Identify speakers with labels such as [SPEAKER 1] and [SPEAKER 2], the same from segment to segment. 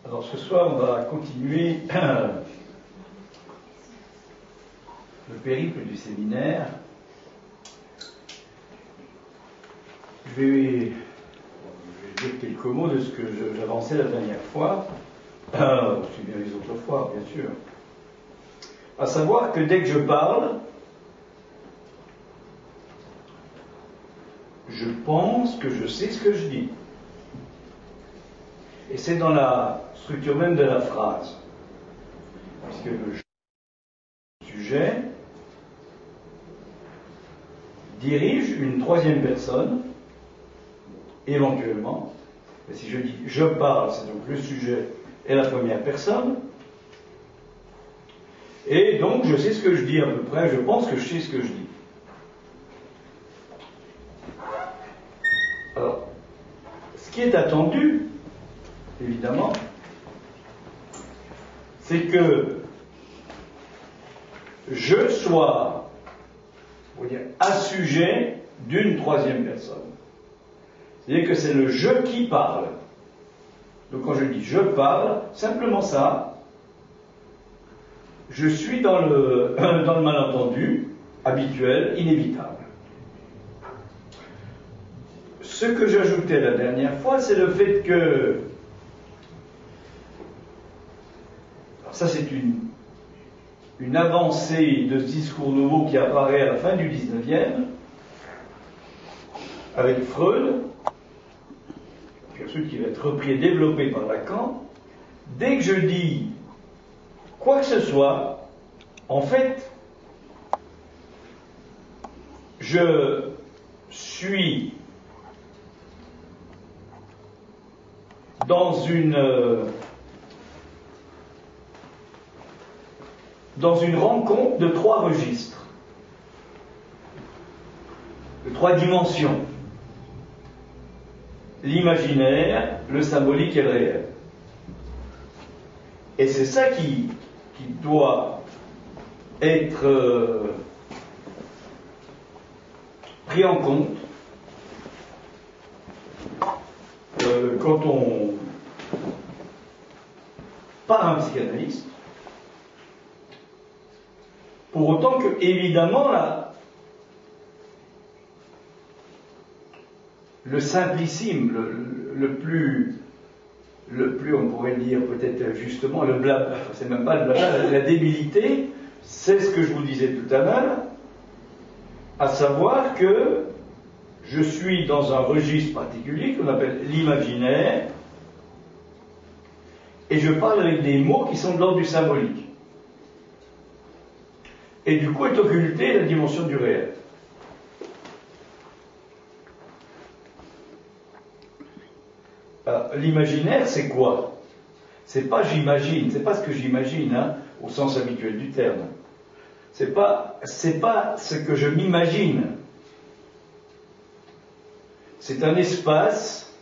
[SPEAKER 1] Alors ce soir, on va continuer le périple du séminaire. Je vais dire quelques mots de ce que j'avançais la dernière fois, aussi bien les autres fois, bien sûr. À savoir que dès que je parle, je pense que je sais ce que je dis. Et c'est dans la structure même de la phrase. Puisque le sujet dirige une troisième personne, éventuellement. Et si je dis je parle, c'est donc le sujet et la première personne. Et donc je sais ce que je dis à peu près, je pense que je sais ce que je dis. Alors, ce qui est attendu, évidemment, c'est que je sois, on va dire, assujet d'une troisième personne. C'est-à-dire que c'est le je qui parle. Donc quand je dis je parle, simplement ça, je suis dans le malentendu habituel, inévitable. Ce que j'ajoutais la dernière fois, c'est le fait que, alors ça c'est une avancée de ce discours nouveau qui apparaît à la fin du 19e, avec Freud, puis ensuite qui va être repris et développé par Lacan. Dès que je dis quoi que ce soit, en fait, je suis dans une rencontre de trois registres, de trois dimensions: l'imaginaire, le symbolique et le réel. Et c'est ça qui doit être pris en compte quand on par un psychanalyste, pour autant que, évidemment, le simplissime, le plus, on pourrait dire peut-être justement, le blabla, c'est même pas le blabla, la débilité, c'est ce que je vous disais tout à l'heure, à savoir que je suis dans un registre particulier qu'on appelle l'imaginaire, et je parle avec des mots qui sont de l'ordre du symbolique. Et du coup est occultée la dimension du réel. L'imaginaire, c'est quoi? C'est pas j'imagine, c'est pas ce que j'imagine, hein, au sens habituel du terme. C'est pas ce que je m'imagine. C'est un espace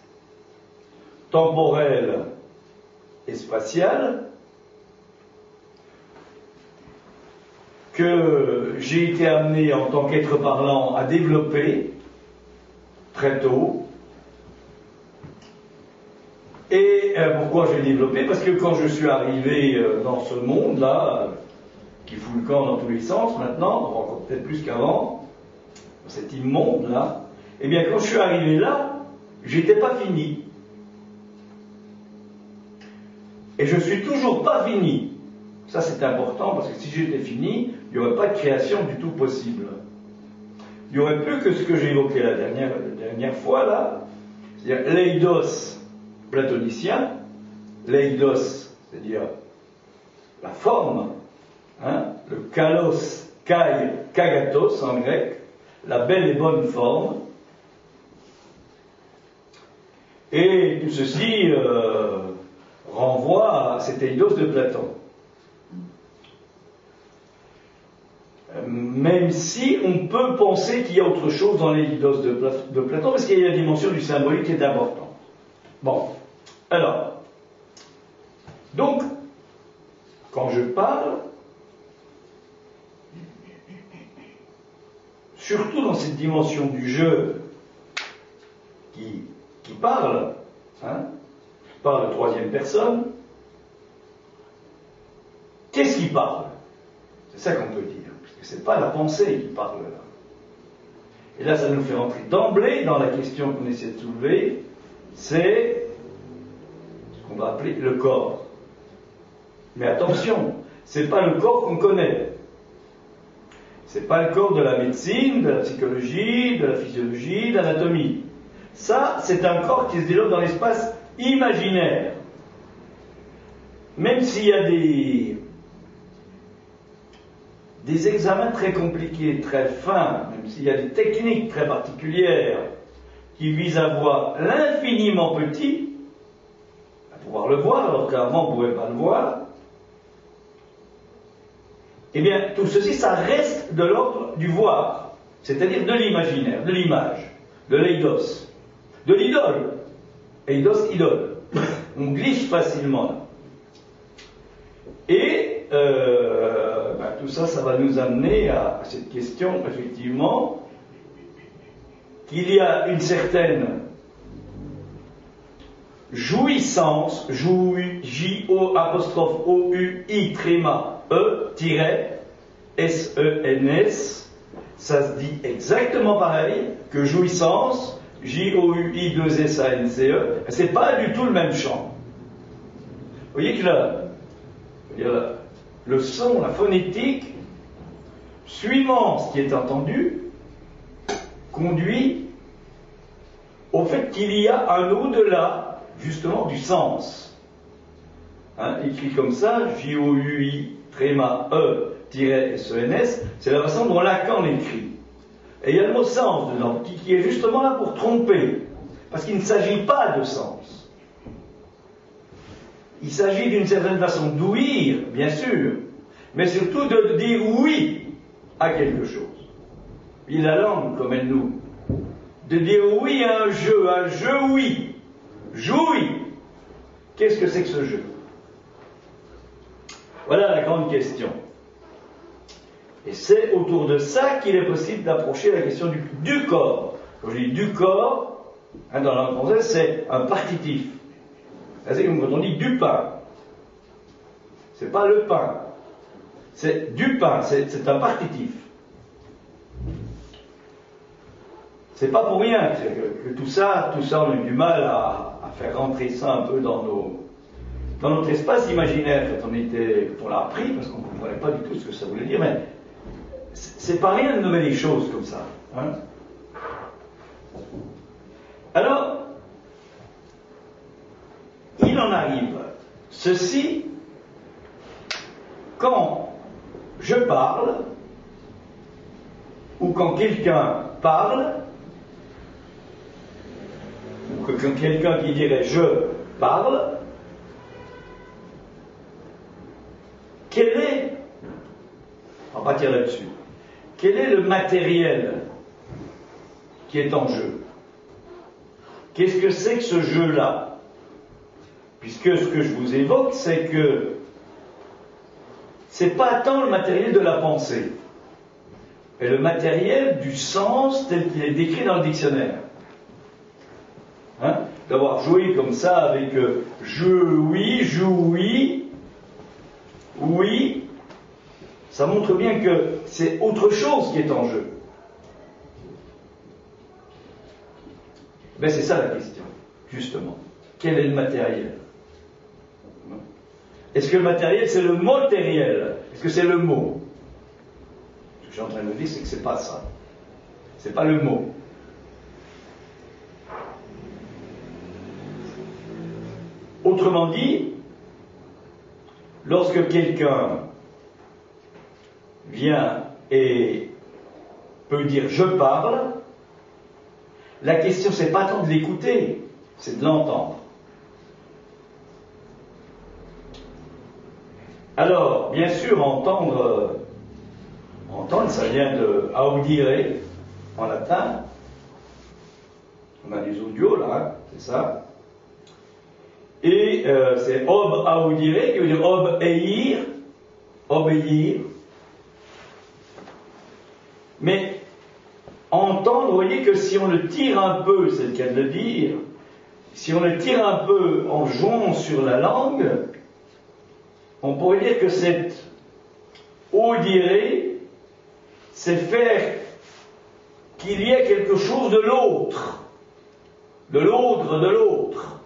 [SPEAKER 1] temporel et spatial que j'ai été amené en tant qu'être parlant à développer très tôt. Et pourquoi je l'ai développé? Parce que quand je suis arrivé dans ce monde-là, qui fout le camp dans tous les sens maintenant, encore peut-être plus qu'avant, cet immonde-là, eh bien quand je suis arrivé là, j'étais pas fini. Et je suis toujours pas fini. Ça c'est important, parce que si j'étais fini, il n'y aurait pas de création du tout possible. Il n'y aurait plus que ce que j'ai évoqué la dernière fois là, c'est-à-dire l'eidos platonicien, l'eidos, c'est-à-dire la forme, hein, le kalos, kai, kagatos en grec, la belle et bonne forme. Et tout ceci renvoie à cet eidos de Platon. Même si on peut penser qu'il y a autre chose dans l'eidos de Platon, parce qu'il y a la dimension du symbolique qui est importante. Bon, alors, donc, quand je parle, surtout dans cette dimension du jeu qui parle, hein, je parle de troisième personne, Qu'est-ce qui parle? C'est ça qu'on peut dire, parce que c'est pas la pensée qui parle là. Et là, ça nous fait rentrer d'emblée dans la question qu'on essaie de soulever, c'est ce qu'on va appeler le corps. Mais attention, c'est pas le corps qu'on connaît. C'est pas le corps de la médecine, de la psychologie, de la physiologie, de l'anatomie. Ça, c'est un corps qui se développe dans l'espace imaginaire. Même s'il y a des examens très compliqués, très fins, même s'il y a des techniques très particulières qui visent à voir l'infiniment petit, à pouvoir le voir, alors qu'avant on ne pouvait pas le voir, eh bien, tout ceci, ça reste de l'ordre du voir, c'est-à-dire de l'imaginaire, de l'image, de l'eidos, de l'idole. Eidos, idole. On glisse facilement là. Et tout ça, ça va nous amener à cette question, effectivement, qu'il y a une certaine jouissance, J-O'-O-U-I, tréma, E-S-E-N-S, ça se dit exactement pareil que jouissance, J-O-U-I-2-S-A-N-C-E, c'est pas du tout le même chant. Vous voyez que là, le son, la phonétique, suivant ce qui est entendu, conduit au fait qu'il y a un au-delà, justement, du sens. Hein, écrit comme ça, J-O-U-I, tréma, E-S-E-N-S, c'est la façon dont Lacan l'écrit. Et il y a le mot sens dedans, qui est justement là pour tromper, parce qu'il ne s'agit pas de sens. Il s'agit d'une certaine façon d'ouïr, bien sûr, mais surtout de dire oui à quelque chose. Et la langue, comme elle nous, de dire oui à un jeu oui, jouis. Qu'est-ce que c'est que ce jeu? Voilà la grande question. Et c'est autour de ça qu'il est possible d'approcher la question du corps. Quand je dis du corps, hein, dans la langue française, c'est un partitif. C'est comme quand on dit du pain. C'est pas le pain. C'est du pain, c'est un partitif. C'est pas pour rien que tout ça, on a eu du mal à faire rentrer ça un peu dans notre espace imaginaire quand on l'a appris, parce qu'on ne comprenait pas du tout ce que ça voulait dire, mais c'est pas rien de nommer les choses comme ça. Hein. Alors, il en arrive ceci quand je parle, ou quand quelqu'un parle, ou que quand quelqu'un qui dirait je parle, quel est, on va partir là-dessus, quel est le matériel qui est en jeu? Qu'est-ce que c'est que ce jeu-là? Puisque ce que je vous évoque, c'est que c'est pas tant le matériel de la pensée, mais le matériel du sens tel qu'il est décrit dans le dictionnaire. Hein? D'avoir joué comme ça avec je, oui, jouis, oui, ça montre bien que c'est autre chose qui est en jeu. Ben c'est ça la question, justement. Quel est le matériel? Est-ce que le matériel, c'est le matériel? Est-ce que c'est le mot? Ce que je suis en train de dire, c'est que c'est pas ça. C'est pas le mot. Autrement dit, lorsque quelqu'un vient et peut dire je parle, la question c'est pas tant de l'écouter, c'est de l'entendre. Alors, bien sûr, entendre, ça vient de audire en latin. On a des audios là, hein, c'est ça. Et c'est ob audire, qui veut dire obéir. Mais entendre, vous voyez que si on le tire un peu, c'est le cas de le dire, si on le tire un peu en jouant sur la langue, on pourrait dire que c'est audirer, c'est faire qu'il y ait quelque chose de l'autre, de l'autre.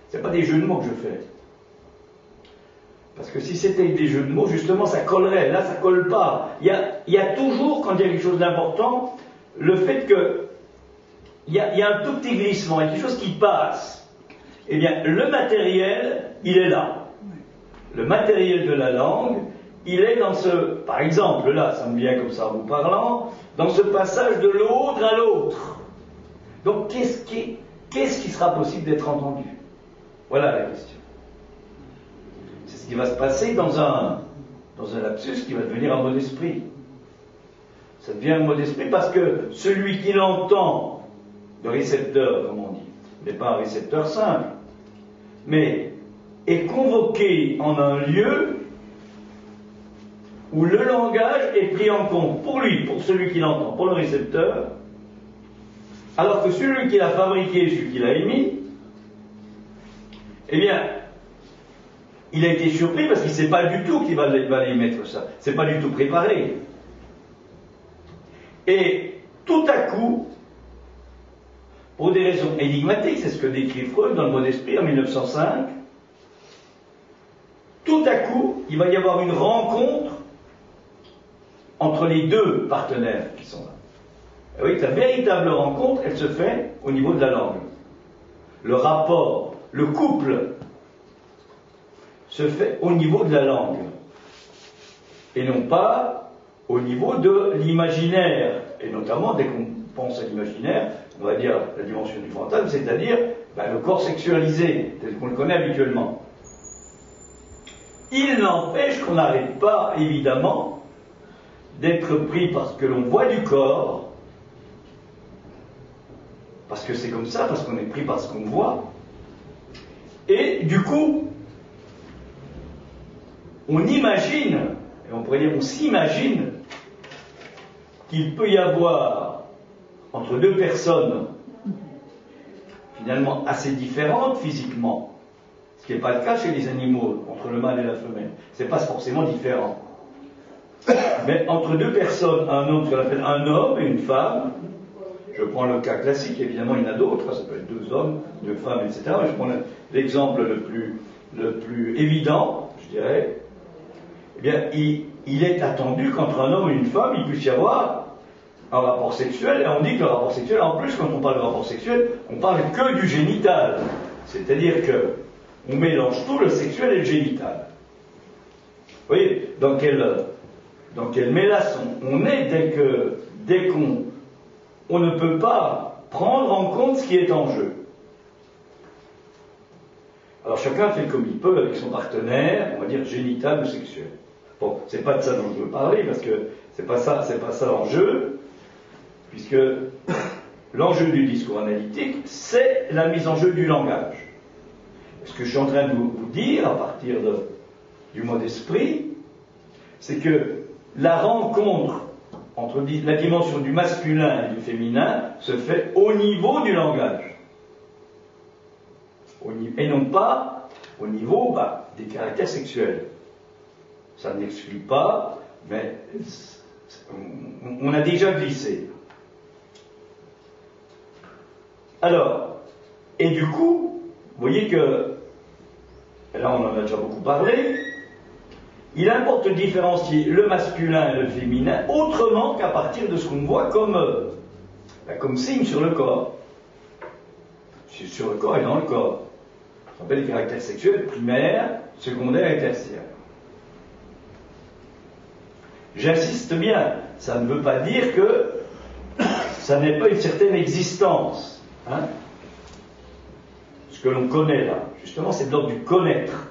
[SPEAKER 1] C'est pas des jeux de mots que je fais. Parce que si c'était des jeux de mots, justement, ça collerait. Là, ça colle pas. Il y a toujours, quand il y a quelque chose d'important, le fait que il y a un tout petit glissement, il y a quelque chose qui passe. Eh bien, le matériel, il est là. Le matériel de la langue, il est dans ce, par exemple, là, ça me vient comme ça en vous parlant, dans ce passage de l'autre à l'autre. Donc, qu'est-ce qui sera possible d'être entendu? Voilà la question. C'est ce qui va se passer dans un lapsus qui va devenir un mot d'esprit. Ça devient un mot d'esprit parce que celui qui l'entend, le récepteur, comme on dit, n'est pas un récepteur simple, mais est convoqué en un lieu où le langage est pris en compte pour lui, pour celui qui l'entend, pour le récepteur, alors que celui qui l'a fabriqué, celui qui l'a émis, eh bien, il a été surpris parce qu'il ne sait pas du tout qu'il va émettre ça. C'est pas du tout préparé. Et tout à coup, pour des raisons énigmatiques, c'est ce que décrit Freud dans le mot d'esprit en 1905, tout à coup, il va y avoir une rencontre entre les deux partenaires qui sont là. Et oui, la véritable rencontre, elle se fait au niveau de la langue. Le rapport, le couple, se fait au niveau de la langue. Et non pas au niveau de l'imaginaire. Et notamment, dès qu'on pense à l'imaginaire, on va dire la dimension du fantasme, c'est-à-dire le corps sexualisé, tel qu'on le connaît habituellement. Il n'empêche qu'on n'arrête pas, évidemment, d'être pris parce que l'on voit du corps, parce que c'est comme ça, parce qu'on est pris par ce qu'on voit, et du coup, on imagine, et on pourrait dire on s'imagine, qu'il peut y avoir entre deux personnes finalement assez différentes physiquement, ce qui n'est pas le cas chez les animaux, entre le mâle et la femelle, c'est pas forcément différent. Mais entre deux personnes, un homme, ce qu'on appelle un homme et une femme, je prends le cas classique, évidemment il y en a d'autres, ça peut être deux hommes, deux femmes, etc. Mais je prends l'exemple le plus évident, je dirais. Eh bien, il est attendu qu'entre un homme et une femme, il puisse y avoir un rapport sexuel, et on dit que le rapport sexuel, en plus, quand on parle de rapport sexuel, on parle que du génital. C'est-à-dire que on mélange tout, le sexuel et le génital. Vous voyez, dans quelle mélasse on est dès qu'on ne peut pas prendre en compte ce qui est en jeu. Alors chacun fait comme il peut avec son partenaire, on va dire génital ou sexuel. Bon, c'est pas de ça dont je veux parler, parce que c'est pas ça l'enjeu, puisque l'enjeu du discours analytique, c'est la mise en jeu du langage. Ce que je suis en train de vous dire, à partir du mot d'esprit, c'est que la rencontre entre la dimension du masculin et du féminin se fait au niveau du langage. Et non pas au niveau des caractères sexuels. Ça n'exclut pas, mais on a déjà glissé. Alors, et du coup, vous voyez que, là on en a déjà beaucoup parlé, il importe de différencier le masculin et le féminin autrement qu'à partir de ce qu'on voit comme signe sur le corps. Sur le corps et dans le corps. On appelle les caractères sexuels primaires, secondaires et tertiaires. J'insiste bien, ça ne veut pas dire que ça n'est pas une certaine existence. Hein? Ce que l'on connaît là, justement, c'est de l'ordre du connaître.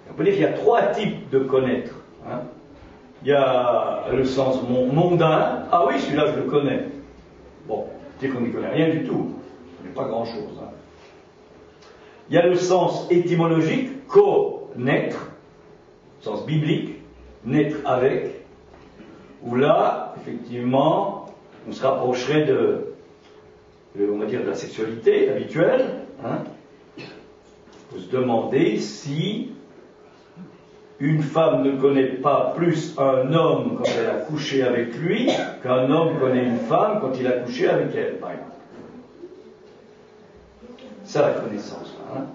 [SPEAKER 1] On peut dire qu'il y a trois types de connaître. Hein? Il y a le sens mondain. Ah oui, celui-là, je le connais. Bon, c'est qu'on n'y connaît rien du tout. On n'est pas grand-chose. Hein? Il y a le sens étymologique, connaître, sens biblique, naître avec, où là, effectivement, on se rapprocherait on va dire, de la sexualité habituelle. Hein? Il faut se demander si une femme ne connaît pas plus un homme quand elle a couché avec lui qu'un homme connaît une femme quand il a couché avec elle, par exemple. Ça, la connaissance, hein.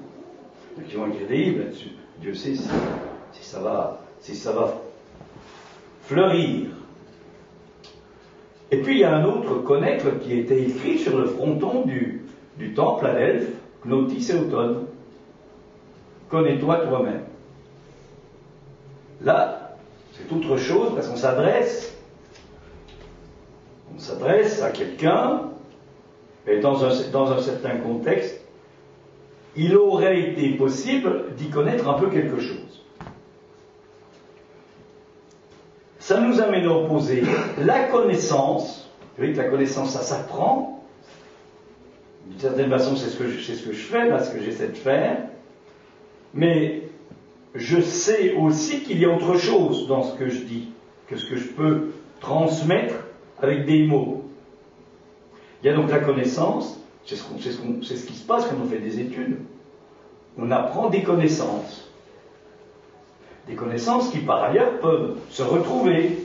[SPEAKER 1] Qui vont écrire des livres là-dessus. Dieu sait si ça va fleurir. Et puis il y a un autre connaître qui était écrit sur le fronton du temple à Delphes, Gnotis Euton. Connais-toi toi-même. Là, c'est autre chose parce qu'on s'adresse à quelqu'un, et dans un certain contexte, il aurait été possible d'y connaître un peu quelque chose. Ça nous amène à opposer la connaissance. Vous voyez que la connaissance, ça s'apprend. D'une certaine façon, c'est ce que je fais, là, ce que j'essaie de faire. Mais je sais aussi qu'il y a autre chose dans ce que je dis, que ce que je peux transmettre avec des mots. Il y a donc la connaissance, c'est ce qui se passe quand on fait des études. On apprend des connaissances. Des connaissances qui, par ailleurs, peuvent se retrouver.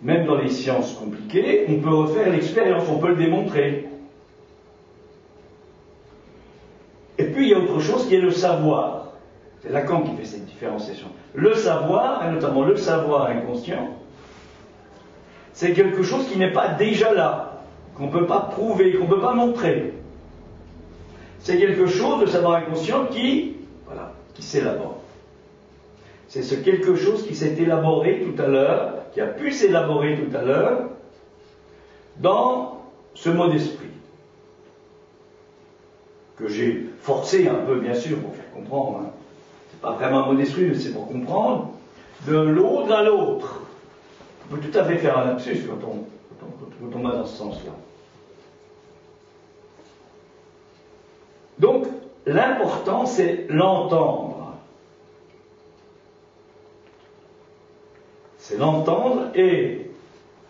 [SPEAKER 1] Même dans les sciences compliquées, on peut refaire l'expérience, on peut le démontrer. Et puis, il y a autre chose qui est le savoir. C'est Lacan qui fait cette différenciation. Le savoir, et notamment le savoir inconscient, c'est quelque chose qui n'est pas déjà là, qu'on ne peut pas prouver, qu'on ne peut pas montrer. C'est quelque chose, le savoir inconscient, qui s'élabore. C'est ce quelque chose qui s'est élaboré tout à l'heure, qui a pu s'élaborer tout à l'heure, dans ce mot d'esprit, que j'ai forcé un peu, bien sûr, pour faire comprendre. Hein. C'est pas vraiment un mot d'esprit, mais c'est pour comprendre. De l'autre à l'autre. On peut tout à fait faire un lapsus quand on va dans ce sens-là. Donc, l'important, c'est l'entendre. C'est l'entendre et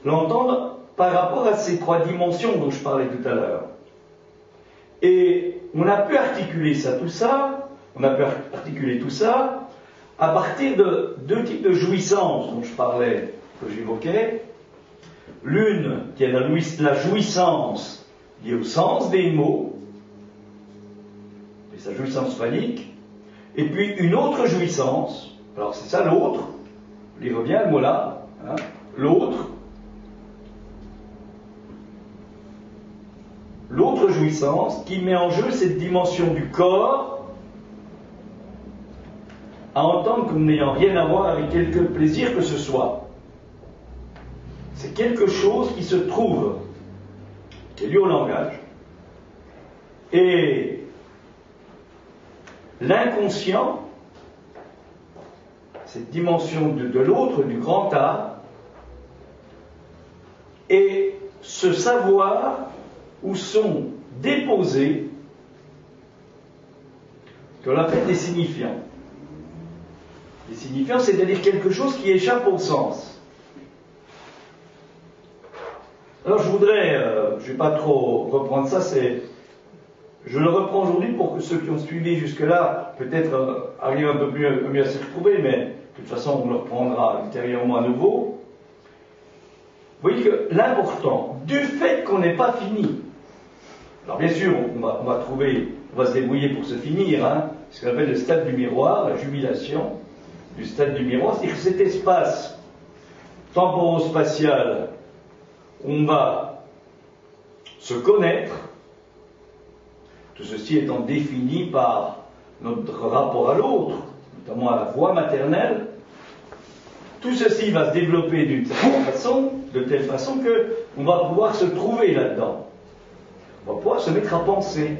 [SPEAKER 1] l'entendre par rapport à ces trois dimensions dont je parlais tout à l'heure. Et on a pu articuler tout ça à partir de deux types de jouissances dont je parlais, que j'évoquais. L'une qui est la jouissance liée au sens des mots, et sa jouissance phanique, et puis une autre jouissance, alors c'est ça l'autre, lire bien le mot là, hein, l'autre jouissance qui met en jeu cette dimension du corps à entendre comme n'ayant rien à voir avec quelque plaisir que ce soit. C'est quelque chose qui se trouve, qui est lié au langage. Et l'inconscient, cette dimension de l'autre, du grand art, et ce savoir où sont déposés ce qu'on appelle des signifiants. Les signifiants, c'est-à-dire quelque chose qui échappe au sens. Alors je ne vais pas trop reprendre ça, je le reprends aujourd'hui pour que ceux qui ont suivi jusque-là, peut-être arrivent un peu mieux à s'y retrouver, mais de toute façon on le reprendra ultérieurement à nouveau. Vous voyez que l'important, du fait qu'on n'est pas fini, alors bien sûr, on va se débrouiller pour se finir, hein, ce qu'on appelle le stade du miroir, la jubilation du stade du miroir, c'est-à-dire que cet espace temporo-spatial, on va se connaître, tout ceci étant défini par notre rapport à l'autre, notamment à la voix maternelle. Tout ceci va se développer d'une certaine façon, de telle façon qu'on va pouvoir se trouver là-dedans. On va pouvoir se mettre à penser,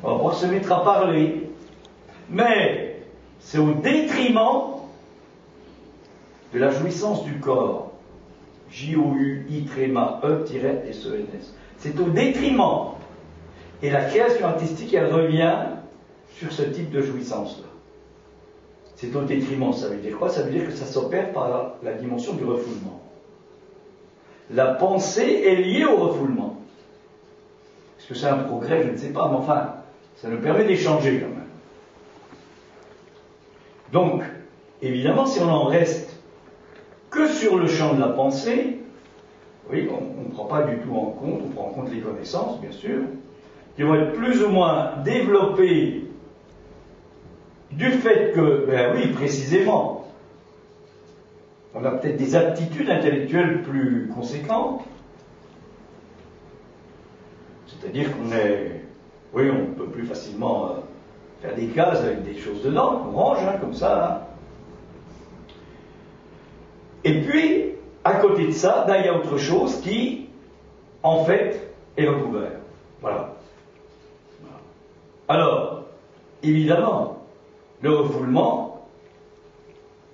[SPEAKER 1] on va pouvoir se mettre à parler, mais c'est au détriment de la jouissance du corps. J-O-U-I-E-S-E-N-S. C'est au détriment. Et la création artistique, elle revient sur ce type de jouissance-là. C'est au détriment, ça veut dire quoi? Ça veut dire que ça s'opère par la dimension du refoulement. La pensée est liée au refoulement. Est-ce que c'est un progrès? Je ne sais pas, mais enfin, ça nous permet d'échanger quand même. Donc, évidemment, si on en reste que sur le champ de la pensée, oui, on ne prend pas du tout en compte, on prend en compte les connaissances, bien sûr, qui vont être plus ou moins développées du fait que, ben oui, précisément, on a peut-être des aptitudes intellectuelles plus conséquentes. C'est-à-dire qu'on est, oui, on peut plus facilement faire des cases avec des choses dedans, qu'on range, comme ça. Hein. Et puis, à côté de ça, ben, il y a autre chose qui, en fait, est recouvert. Voilà. Alors, évidemment, le refoulement,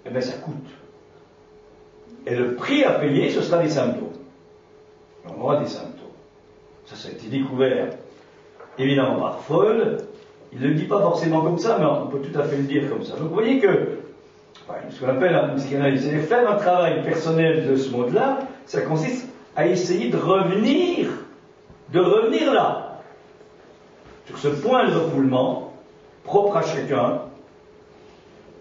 [SPEAKER 1] eh bien, ça coûte. Et le prix à payer, ce sera des symptômes. On aura des symptômes. Ça a été découvert, évidemment, par Freud. Il ne le dit pas forcément comme ça, mais on peut tout à fait le dire comme ça. Donc vous voyez que, ce qu'on appelle en psychanalyse, c'est faire un travail personnel de ce mode-là, ça consiste à essayer de revenir là, sur ce point de refoulement, propre à chacun,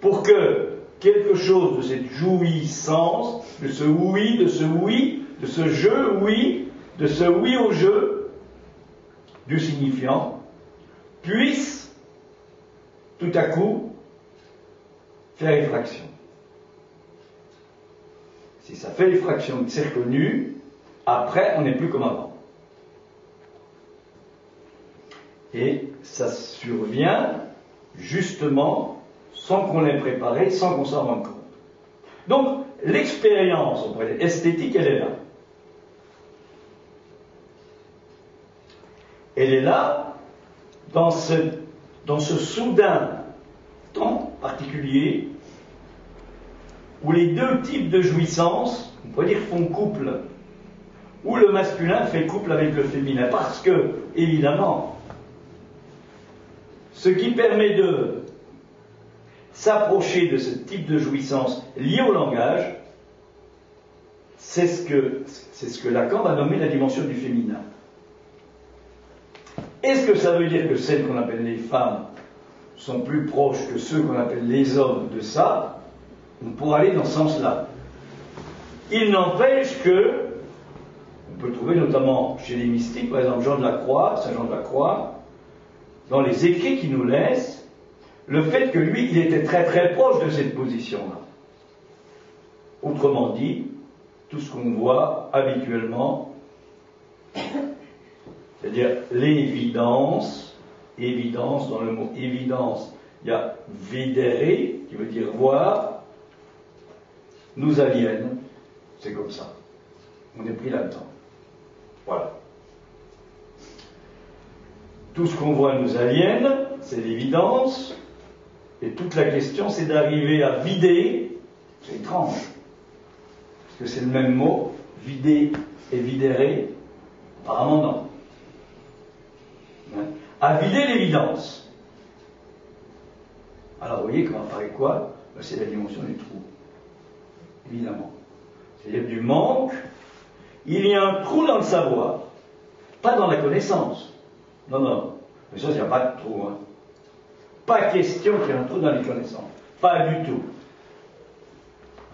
[SPEAKER 1] pour que quelque chose de cette jouissance, de ce oui, de ce je oui, de ce oui au jeu, du signifiant, puisse tout à coup faire effraction. Si ça fait effraction, que c'est reconnu, après on n'est plus comme avant. Et ça survient justement sans qu'on l'ait préparé, sans qu'on s'en rende compte. Donc l'expérience, on pourrait dire, esthétique, elle est là. Elle est là dans ce soudain temps particulier où les deux types de jouissance, on pourrait dire, font couple, où le masculin fait couple avec le féminin, parce que, évidemment, ce qui permet de s'approcher de ce type de jouissance lié au langage, c'est ce que Lacan va nommer la dimension du féminin. Est-ce que ça veut dire que celles qu'on appelle les femmes sont plus proches que ceux qu'on appelle les hommes de ça? On pourrait aller dans ce sens-là. Il n'empêche que, on peut trouver notamment chez les mystiques, par exemple Saint Jean de la Croix, dans les écrits qu'il nous laisse, le fait que lui, il était très très proche de cette position-là. Autrement dit, tout ce qu'on voit habituellement, c'est-à-dire l'évidence, dans le mot évidence, il y a videre, qui veut dire voir, nous aliène, c'est comme ça. On est pris là-dedans. Voilà. Tout ce qu'on voit nous aliène, c'est l'évidence, et toute la question, c'est d'arriver à vider, c'est étrange, parce que c'est le même mot, vider et videre, apparemment non. À vider l'évidence. Alors vous voyez comment apparaît quoi? C'est la dimension du trou. Évidemment. C'est-à-dire du manque. Il y a un trou dans le savoir, pas dans la connaissance. Non. Mais ça, il n'y a pas de trou. Hein. Pas question qu'il y ait un trou dans les connaissances. Pas du tout.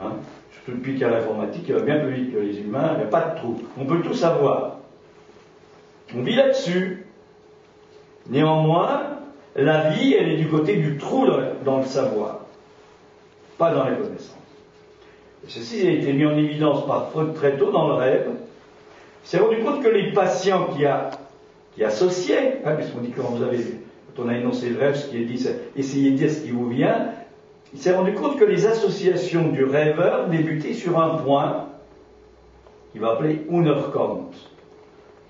[SPEAKER 1] Hein? Surtout depuis qu'il y a l'informatique, qui va bien plus vite que les humains, il n'y a pas de trou. On peut tout savoir. On vit là-dessus. Néanmoins, la vie, elle est du côté du trou dans le savoir, pas dans les connaissances. Et ceci a été mis en évidence par Freud très tôt dans le rêve. Il s'est rendu compte que les patients qui associaient, puisqu'on dit quand on a énoncé le rêve, ce qui est dit, c'est essayez de dire ce qui vous vient, il s'est rendu compte que les associations du rêveur débutaient sur un point qu'il va appeler Unerkannt,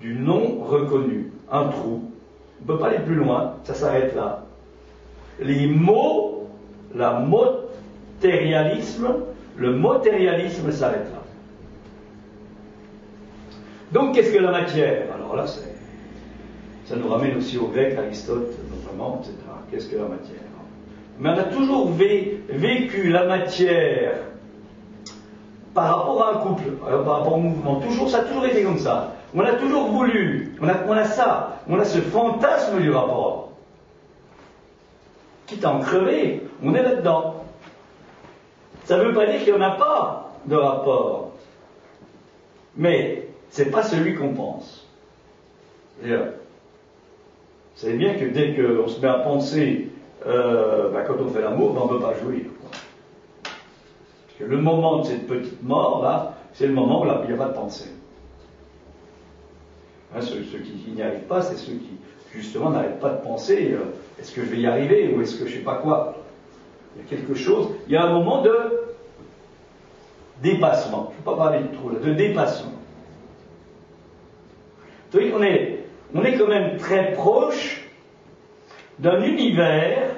[SPEAKER 1] du non reconnu, un trou. On ne peut pas aller plus loin, ça s'arrête là. Les mots, le motérialisme s'arrête là. Donc qu'est-ce que la matière? Alors là, ça nous ramène aussi au grec, Aristote notamment, etc. Qu'est-ce que la matière? Mais on a toujours vécu la matière par rapport à un couple, par rapport au mouvement. Ça a toujours été comme ça. On a toujours voulu, on a ce fantasme du rapport. Quitte à en crever, on est là-dedans. Ça ne veut pas dire qu'il n'y en a pas de rapport. Mais ce n'est pas celui qu'on pense. Vous savez bien que dès qu'on se met à penser, quand on fait l'amour, on ne peut pas jouir. Parce que le moment de cette petite mort, là, c'est le moment où il n'y a pas de pensée. Hein, ceux qui n'y arrivent pas, c'est ceux qui, justement, n'arrêtent pas de penser, est-ce que je vais y arriver, ou est-ce que je ne sais pas quoi. Il y a quelque chose, il y a un moment de dépassement. Je ne vais pas parler de trop, là, de dépassement. Vous voyez qu'on est quand même très proche d'un univers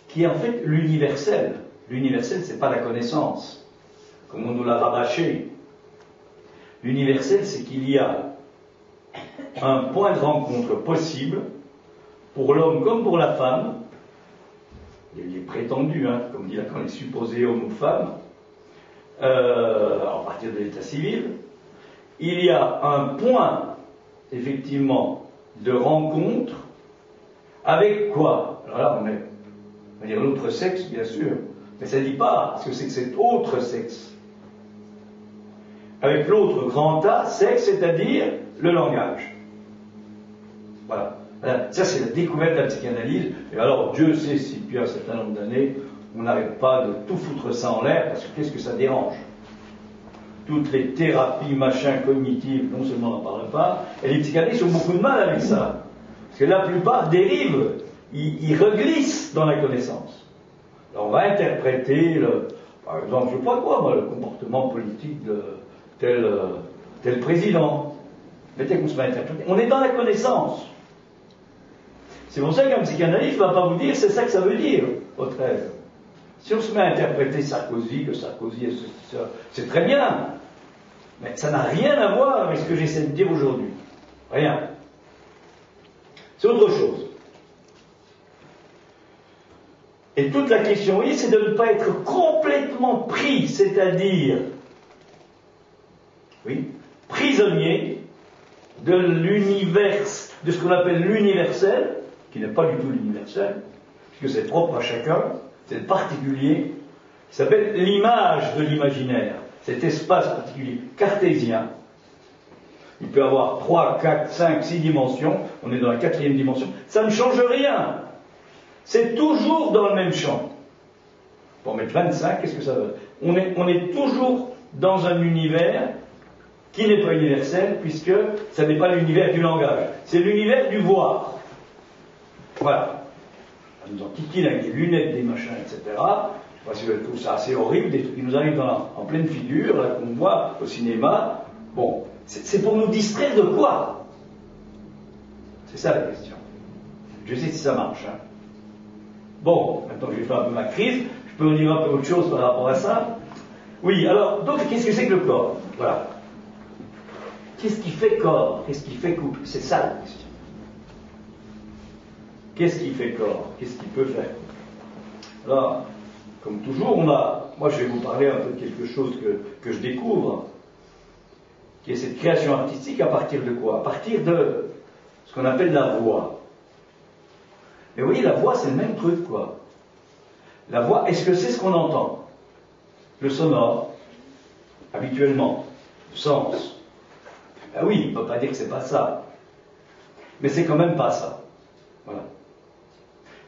[SPEAKER 1] qui est en fait l'universel. L'universel, ce n'est pas la connaissance, comme on nous l'a rabâché. L'universel, c'est qu'il y a un point de rencontre possible pour l'homme comme pour la femme. Il est prétendu, hein, comme dit Lacan, les supposés hommes ou femmes, à partir de l'état civil. Il y a un point, effectivement, de rencontre avec quoi? Alors là, on va dire l'autre sexe, bien sûr, mais ça ne dit pas ce que c'est que cet autre sexe. Avec l'autre grand A, sexe, c'est-à-dire le langage. Voilà. Ça, c'est la découverte de la psychanalyse. Et alors, Dieu sait si depuis un certain nombre d'années, on n'arrête pas de tout foutre ça en l'air, parce que qu'est-ce que ça dérange? Toutes les thérapies, machin, cognitives, non seulement on n'en parle pas, et les psychanalystes ont beaucoup de mal avec ça. Parce que la plupart dérivent, ils reglissent dans la connaissance. Alors, on va interpréter, par exemple, je ne sais pas quoi, moi, le comportement politique de tel président. Mais dès qu'on se met à interpréter, on est dans la connaissance. C'est pour ça qu'un psychanalyste ne va pas vous dire c'est ça que ça veut dire, votre rêve. Si on se met à interpréter Sarkozy, que Sarkozy est ceci, ça, c'est très bien. Mais ça n'a rien à voir avec ce que j'essaie de dire aujourd'hui. Rien. C'est autre chose. Et toute la question, oui, c'est de ne pas être complètement pris, c'est-à-dire, oui, prisonnier de l'univers, de ce qu'on appelle l'universel, qui n'est pas du tout l'universel, puisque c'est propre à chacun, c'est particulier, qui s'appelle l'image de l'imaginaire, cet espace particulier, cartésien. Il peut avoir 3, 4, 5, 6 dimensions, on est dans la 4e dimension, ça ne change rien. C'est toujours dans le même champ. Pour mettre 25, qu'est-ce que ça veut? On est toujours dans un univers qui n'est pas universel, puisque ça n'est pas l'univers du langage, c'est l'univers du voir. Voilà. On nous enquiquine avec des lunettes, des machins, etc. Je ne sais pas si vous trouvez ça assez horrible, des trucs qui nous arrivent en pleine figure, là, qu'on voit au cinéma. Bon, c'est pour nous distraire de quoi? C'est ça la question. Je sais si ça marche. Hein. Bon, maintenant que j'ai fait un peu ma crise, je peux vous dire un peu autre chose par rapport à ça. Oui, alors, donc, qu'est-ce que c'est que le corps? Voilà. Qu'est-ce qui fait corps? Qu'est-ce qui fait couple? C'est ça la question. Qu'est-ce qui fait corps? Qu'est-ce qui peut faire couple? Alors, comme toujours, moi je vais vous parler un peu de quelque chose que je découvre, qui est cette création artistique à partir de quoi? À partir de ce qu'on appelle la voix. Mais vous voyez, la voix, c'est le même truc, quoi. La voix, est-ce que c'est ce qu'on entend? Le sonore, habituellement, le sens. Ben oui, on ne peut pas dire que c'est pas ça. Mais c'est quand même pas ça. Voilà.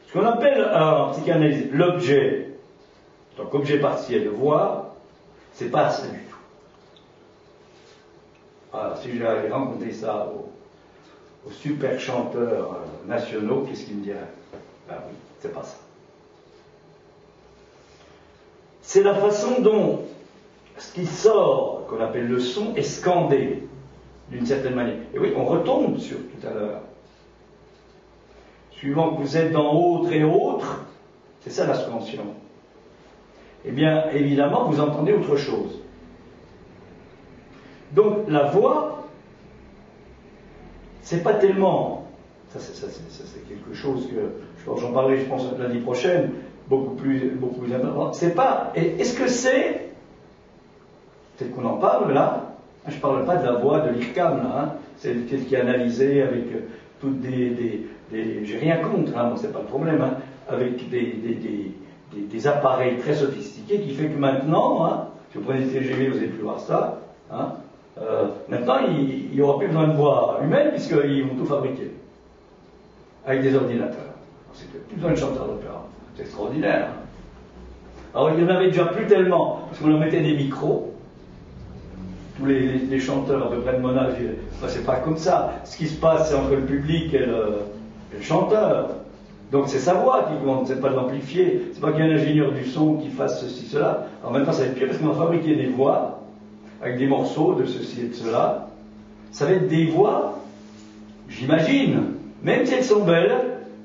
[SPEAKER 1] Ce qu'on appelle en psychanalyse l'objet, donc objet partiel de voix, c'est pas ça du tout. Voilà, si j'avais rencontré ça aux super chanteurs nationaux, qu'est-ce qu'ils me diraient? Ben oui, c'est pas ça. C'est la façon dont ce qui sort, qu'on appelle le son, est scandé, d'une certaine manière. Et oui, on retombe sur tout à l'heure. Suivant que vous êtes dans autre et autre, c'est ça la scansion. Eh bien, évidemment, vous entendez autre chose. Donc, la voix, c'est pas tellement... Ça, c'est quelque chose que... J'en parlerai, je pense, l'année prochaine, beaucoup plus important. C'est pas... Est-ce que c'est... Peut-être qu'on en parle, là. Je ne parle pas de la voix de l'IRCAM, là. Hein. C'est celle qui est analysée avec toutes des j'ai rien contre, hein, c'est pas le problème, hein, avec des des appareils très sophistiqués qui fait que maintenant, hein, si vous prenez le TGV, vous n'allez plus voir ça, hein, maintenant il n'y aura plus besoin de voix humaine puisqu'ils vont tout fabriquer avec des ordinateurs. C'est plus besoin de chanteurs d'opéra. C'est extraordinaire. Hein. Alors il n'y en avait déjà plus tellement, parce qu'on leur mettait des micros. Tous les chanteurs à peu près de mon âge, c'est pas comme ça. Ce qui se passe, c'est entre le public et le chanteur. Donc c'est sa voix qui compte, c'est pas de l'amplifier. C'est pas qu'il y a un ingénieur du son qui fasse ceci, cela. Alors maintenant ça va être pire parce qu'on va fabriquer des voix avec des morceaux de ceci et de cela. Ça va être des voix, j'imagine, même si elles sont belles,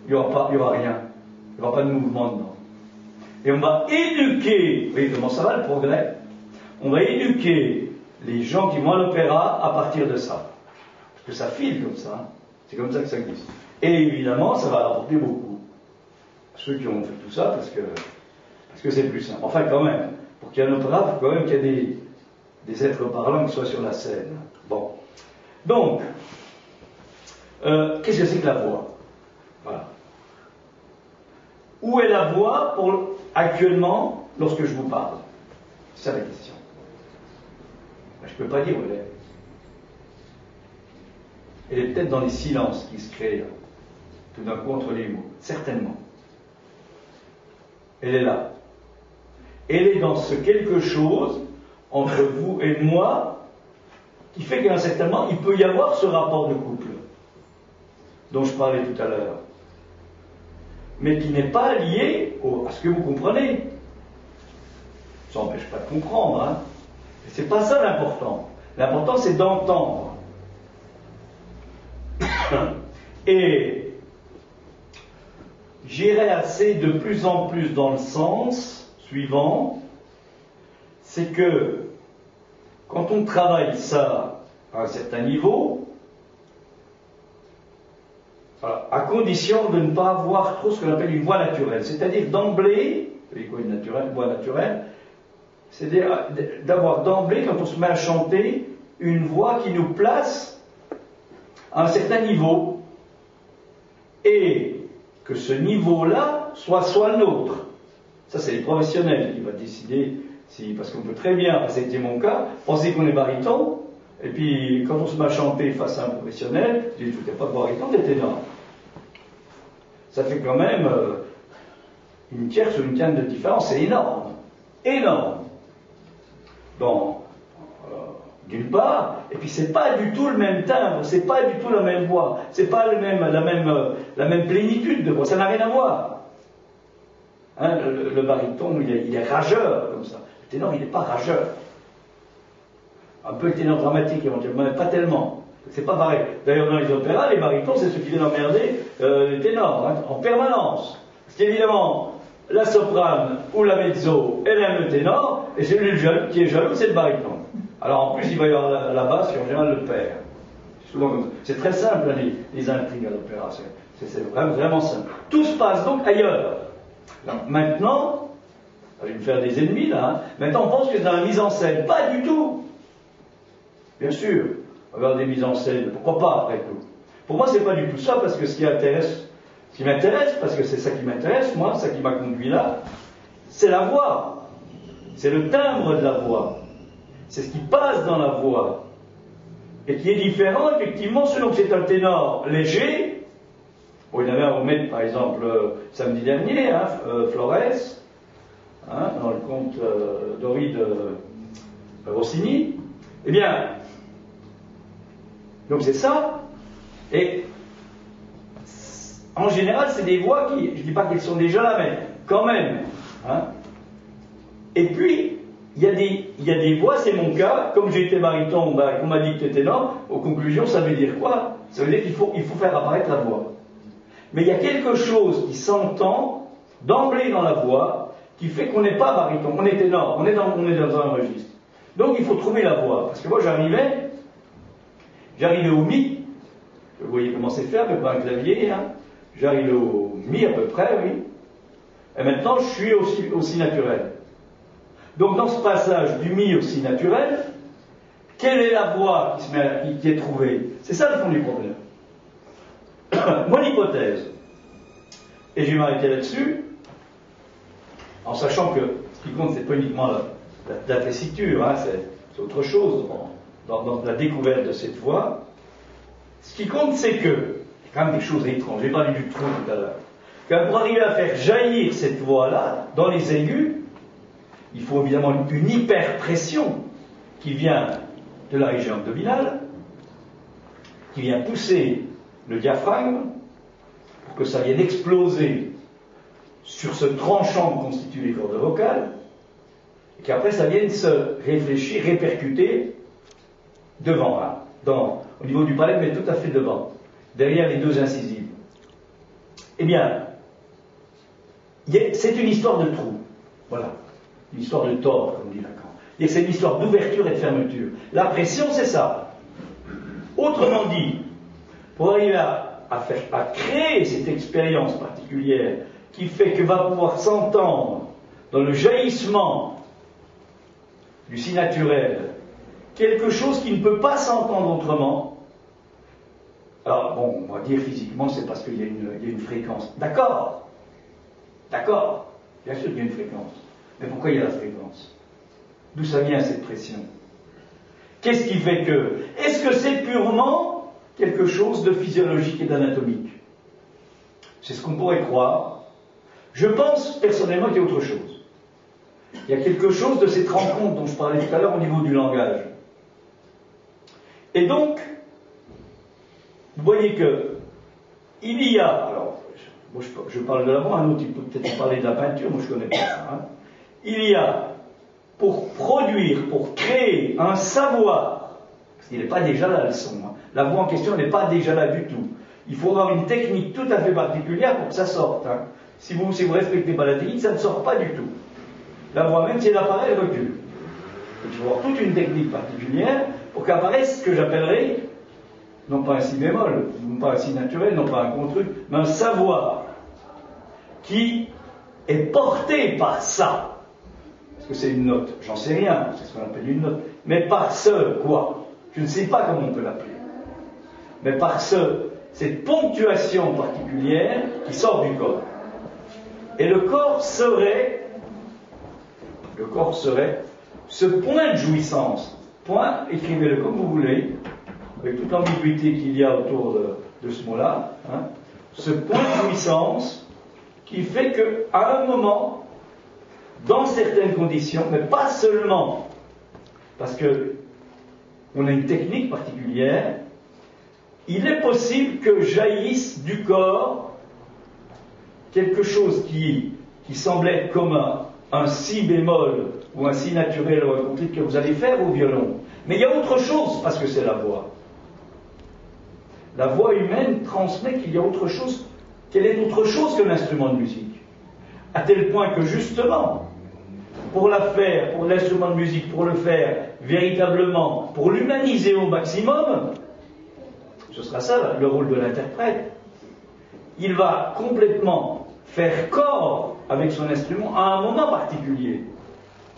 [SPEAKER 1] il n'y aura rien. Il n'y aura pas de mouvement dedans. Et on va éduquer, vous voyez comment ça va le progrès? On va éduquer les gens qui vont à l'opéra à partir de ça. Parce que ça file comme ça. Hein. C'est comme ça que ça glisse. Et évidemment, ça va rapporter beaucoup. Ceux qui ont fait tout ça, parce que c'est plus simple. Enfin, quand même, pour qu'il y ait un opéra, il faut quand même qu'il y ait des êtres parlants qui soient sur la scène. Bon. Donc, qu'est-ce que c'est que la voix? Voilà. Où est la voix actuellement lorsque je vous parle? C'est ça la question. Je ne peux pas dire où elle est. Elle est peut-être dans les silences qui se créent tout d'un coup entre les mots. Certainement. Elle est là. Elle est dans ce quelque chose entre vous et moi qui fait qu'à un certain moment, il peut y avoir ce rapport de couple dont je parlais tout à l'heure. Mais qui n'est pas lié à ce que vous comprenez. Ça n'empêche pas de comprendre, hein. C'est pas ça l'important. L'important, c'est d'entendre. Et j'irai assez de plus en plus dans le sens suivant, c'est que quand on travaille ça à un certain niveau, voilà, à condition de ne pas avoir trop ce qu'on appelle une voix naturelle, c'est-à-dire d'emblée, vous voyez quoi une voix naturelle, c'est-à-dire d'avoir d'emblée, quand on se met à chanter, une voix qui nous place à un certain niveau, et que ce niveau-là soit le nôtre. Ça, c'est les professionnels qui vont décider, parce qu'on peut très bien, c'était mon cas, penser qu'on est baryton, et puis quand on se met à chanter face à un professionnel, je dis, tu n'es pas de baryton, t'es ténor. Ça fait quand même une tierce ou une quinte de différence, c'est énorme. Énorme. Bon, d'une part, et puis c'est pas du tout le même timbre, c'est pas du tout la même voix, c'est pas la même plénitude de voix, ça n'a rien à voir. Hein, le baryton, il est rageur, comme ça. Le ténor, il n'est pas rageur. Un peu le ténor dramatique, éventuellement, mais pas tellement. C'est pas pareil. D'ailleurs, dans les opéras, les barytons, c'est ceux qui viennent emmerder les ténors, hein, en permanence. Parce qu'évidemment, la soprane ou la mezzo, elle aime le ténor, et celui qui est jaloux, c'est le baryton. Alors en plus, il va y avoir la basse qui en général le perd. C'est très simple, hein, les intrigues à l'opéra. C'est vraiment simple. Tout se passe donc ailleurs. Alors, maintenant, je vais me faire des ennemis là. Hein. Maintenant, on pense que c'est dans la mise en scène. Pas du tout. Bien sûr, on va avoir des mises en scène. Pourquoi pas, après tout? Pour moi, c'est pas du tout ça, parce que ce qui m'intéresse, parce que c'est ça qui m'intéresse, moi, ça qui m'a conduit là, c'est la voix. C'est le timbre de la voix. C'est ce qui passe dans la voix. Et qui est différent, effectivement, selon que c'est un ténor léger. Bon, il y en avait un au Met, par exemple, samedi dernier, hein, Flores, hein, dans le conte d'Ori de Rossini. Eh bien, donc c'est ça. Et en général, c'est des voix qui, je ne dis pas qu'elles sont déjà là, mais quand même. Hein. Et puis, il y a des voix, c'est mon cas, comme j'ai été baryton, qu'on m'a dit que t'étais ténor, aux conclusions, ça veut dire quoi? Ça veut dire qu'il faut faire apparaître la voix. Mais il y a quelque chose qui s'entend d'emblée dans la voix, qui fait qu'on n'est pas baryton, on est ténor, on est dans un registre. Donc il faut trouver la voix. Parce que moi j'arrivais au mi, vous voyez comment c'est fait avec un clavier, hein. J'arrivais au mi à peu près, oui. Et maintenant je suis aussi naturel. Donc dans ce passage du mi au si naturel, quelle est la voix qui est trouvée? C'est ça le fond du problème. Mon hypothèse, et je vais m'arrêter là-dessus, En sachant que ce qui compte, c'est pas uniquement la tessiture, hein, c'est autre chose dans la découverte de cette voix. Ce qui compte, c'est que, il y a quand même des choses étranges, j'ai parlé du trou tout à l'heure, que pour arriver à faire jaillir cette voix-là, dans les aigus, il faut évidemment une hyperpression qui vient de la région abdominale, qui vient pousser le diaphragme pour que ça vienne exploser sur ce tranchant que constituent les cordes vocales, et qu'après ça vienne se réfléchir, répercuter devant, hein, au niveau du palais, mais tout à fait devant, derrière les deux incisives. Eh bien, c'est une histoire de trou, voilà, une histoire de tord, comme dit Lacan. Et c'est une histoire d'ouverture et de fermeture. La pression, c'est ça. Autrement dit, pour arriver à créer cette expérience particulière qui fait que va pouvoir s'entendre dans le jaillissement du si naturel quelque chose qui ne peut pas s'entendre autrement. Alors, bon, on va dire physiquement, c'est parce qu'il y a une fréquence. D'accord, bien sûr qu'il y a une fréquence. Mais pourquoi il y a la fréquence? D'où ça vient cette pression? Qu'est-ce qui fait que? Est-ce que c'est purement quelque chose de physiologique et d'anatomique? C'est ce qu'on pourrait croire. Je pense personnellement qu'il y a autre chose. Il y a quelque chose de cette rencontre dont je parlais tout à l'heure au niveau du langage. Et donc, vous voyez que il y a, alors, moi je parle de la voix, un autre il peut peut-être parler de la peinture, moi je ne connais pas ça. Hein. Il y a, pour produire, pour créer un savoir, parce qu'il n'est pas déjà là le son, hein. La voix en question n'est pas déjà là du tout. Il faut avoir une technique tout à fait particulière pour que ça sorte. Hein. Si vous ne respectez pas la technique, ça ne sort pas du tout. La voix, même si elle apparaît, elle recule. Donc, il faut avoir toute une technique particulière pour qu'apparaisse ce que j'appellerais, non pas un si bémol, non pas un si naturel, non pas un contre, mais un savoir qui est porté par ça. Est-ce que c'est une note? J'en sais rien, c'est ce qu'on appelle une note. Mais par ce quoi? Je ne sais pas comment on peut l'appeler. Mais par cette ponctuation particulière qui sort du corps. Et le corps serait ce point de jouissance. Point, écrivez-le comme vous voulez, avec toute l'ambiguïté qu'il y a autour de ce mot-là. Hein, ce point de jouissance qui fait qu'à un moment, dans certaines conditions, mais pas seulement, parce qu'on a une technique particulière, il est possible que jaillisse du corps quelque chose qui semble être comme un si bémol ou un si naturel ou un continu que vous allez faire au violon. Mais il y a autre chose parce que c'est la voix. La voix humaine transmet qu'il y a autre chose, qu'elle est autre chose que l'instrument de musique. À tel point que justement, pour l'instrument de musique, pour le faire véritablement, pour l'humaniser au maximum, ce sera ça le rôle de l'interprète. Il va complètement faire corps avec son instrument à un moment particulier.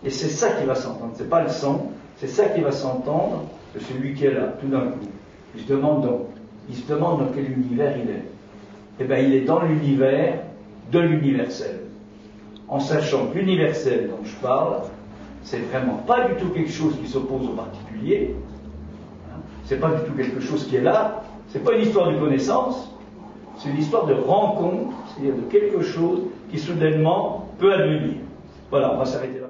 [SPEAKER 1] Et c'est ça qui va s'entendre. C'est pas le son, c'est ça qui va s'entendre de celui qui est là, tout d'un coup. Il se demande dans quel univers il est. Eh bien, il est dans l'univers de l'universel. En sachant que l'universel dont je parle, c'est vraiment pas du tout quelque chose qui s'oppose au particulier. C'est pas du tout quelque chose qui est là. C'est pas une histoire de connaissance. C'est une histoire de rencontre, c'est-à-dire de quelque chose qui soudainement peut advenir. Voilà, on va s'arrêter là.